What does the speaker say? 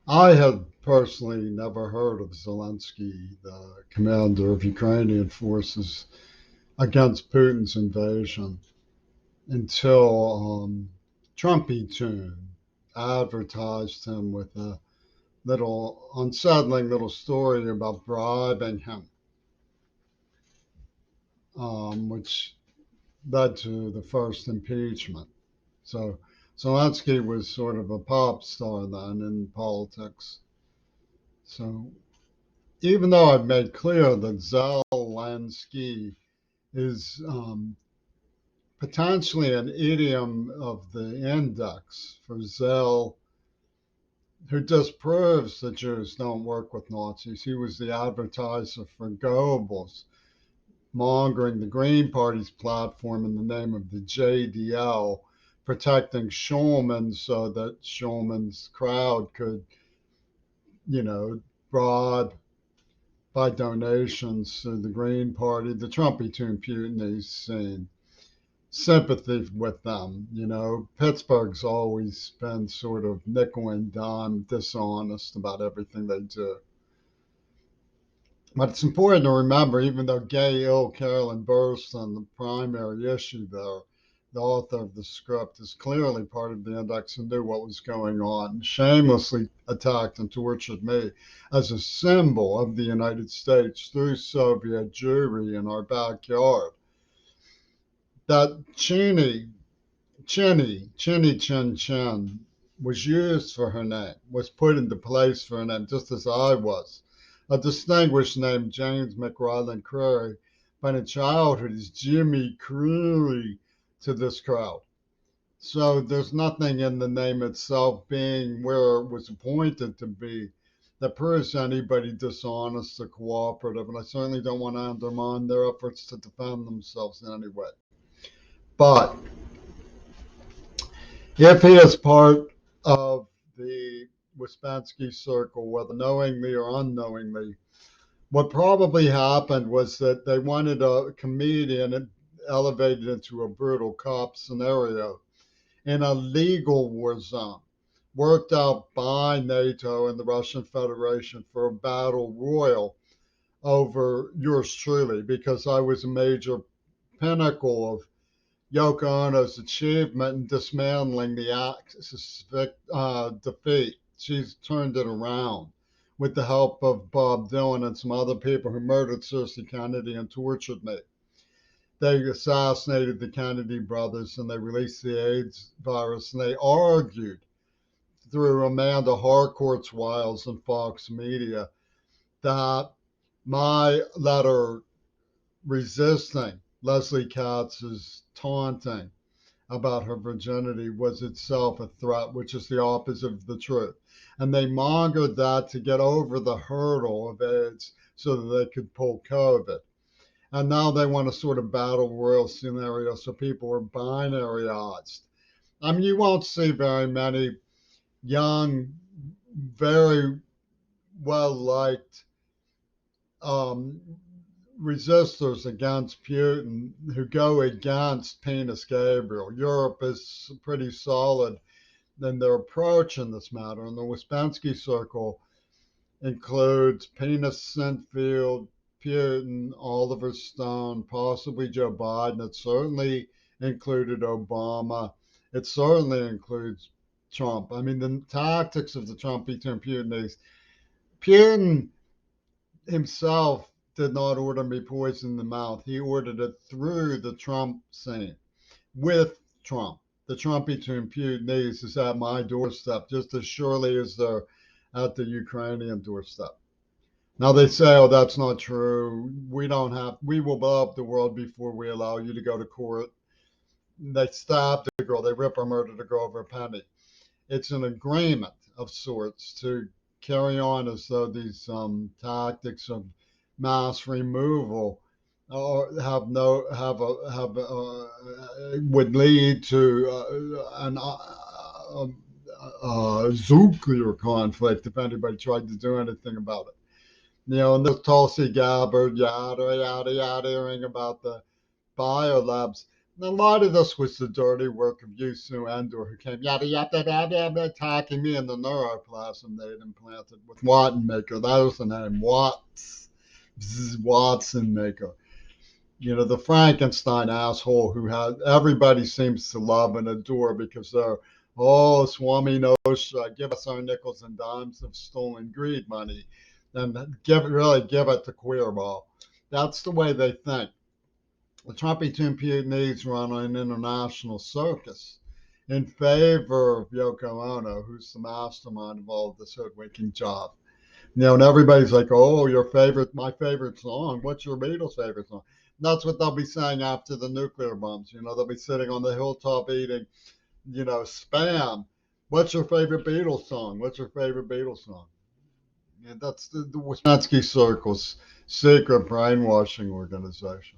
I had personally never heard of Zelensky, the commander of Ukrainian forces against Putin's invasion, until Trumpy Tune advertised him with a little unsettling little story about bribing him, which led to the first impeachment. So Zelensky was sort of a pop star then in politics. So even though I've made clear that Zelensky is potentially an idiom of the index for Zell, who disproves that Jews don't work with Nazis. He was the advertiser for Goebbels, mongering the Green Party's platform in the name of the JDL, protecting Schulman so that Schulman's crowd could, bribe by donations to the Green Party, the Trumpy Tune Putin scene. Sympathy with them. Pittsburgh's always been sort of nickel and dime dishonest about everything they do. But it's important to remember, even though gay ill Carolyn Burston, the primary issue there, the author of the script, is clearly part of the index and knew what was going on, shamelessly attacked and tortured me as a symbol of the United States through Soviet Jewry in our backyard. That Chinny Chin Chin was used for her name, was put into place for her name, just as I was. A distinguished name, James McRyland Creary, but in childhood is Jimmy Creary to this crowd. So there's nothing in the name itself being where it was appointed to be that proves anybody dishonest or cooperative, and I certainly don't want to undermine their efforts to defend themselves in any way. But if he is part of the Wispansky circle, whether knowingly or unknowingly, what probably happened was that they wanted a comedian elevated into a brutal cop scenario in a legal war zone, worked out by NATO and the Russian Federation for a battle royal over yours truly, because I was a major pinnacle of Yoko Ono's achievement in dismantling the Axis defeat. She's turned it around with the help of Bob Dylan and some other people who murdered Cersei Kennedy and tortured me. They assassinated the Kennedy brothers and they released the AIDS virus, and they argued through Amanda Harcourt's wiles and Fox Media that my letter resisting Leslie Katz's taunting about her virginity was itself a threat, which is the opposite of the truth. And they mongered that to get over the hurdle of AIDS so that they could pull COVID. And now they want a sort of battle royal scenario so people are binaryized. I mean, you won't see very many young, very well liked um, resistors against Putin who go against penisgabriel. Europe is pretty solid in their approach in this matter, and the Wispansky circle includes Penis Sinfield, Putin, Oliver Stone, possibly Joe Biden. It certainly included Obama. It certainly includes Trump. I mean, the tactics of the Trumpy to Putin is Putin himself did not order me poison in the mouth. He ordered it through the Trump scene with Trump. The Trumpy to impute needs is at my doorstep just as surely as they're at the Ukrainian doorstep. Now they say, oh, that's not true. We will blow up the world before we allow you to go to court. They stabbed a girl, they rip or murdered a girl over a penny. It's an agreement of sorts to carry on as though these tactics of mass removal have no have would lead to an nuclear conflict if anybody tried to do anything about it. And the Tulsi Gabbard yada yada yada about the biolabs. And a lot of this was the dirty work of Yu Su Endor, who came yada yada yada yada attacking me in the neuroplasm they'd implanted with Watson Maker. That was the name, Watson Maker. You know, the Frankenstein asshole who had everybody seems to love and adore because they're, oh, Swami Nosha, give us our nickels and dimes of stolen greed money and give it to Queerball. That's the way they think. The Trumpington Putinese run an international circus in favor of Yoko Ono, who's the mastermind of all of this hoodwinking job. You know, and everybody's like, "Oh, my favorite song. What's your Beatles' favorite song?" And that's what they'll be saying after the nuclear bombs. You know, they'll be sitting on the hilltop eating, spam. What's your favorite Beatles song? What's your favorite Beatles song? Yeah, that's the Wisnansky Circle's secret brainwashing organization.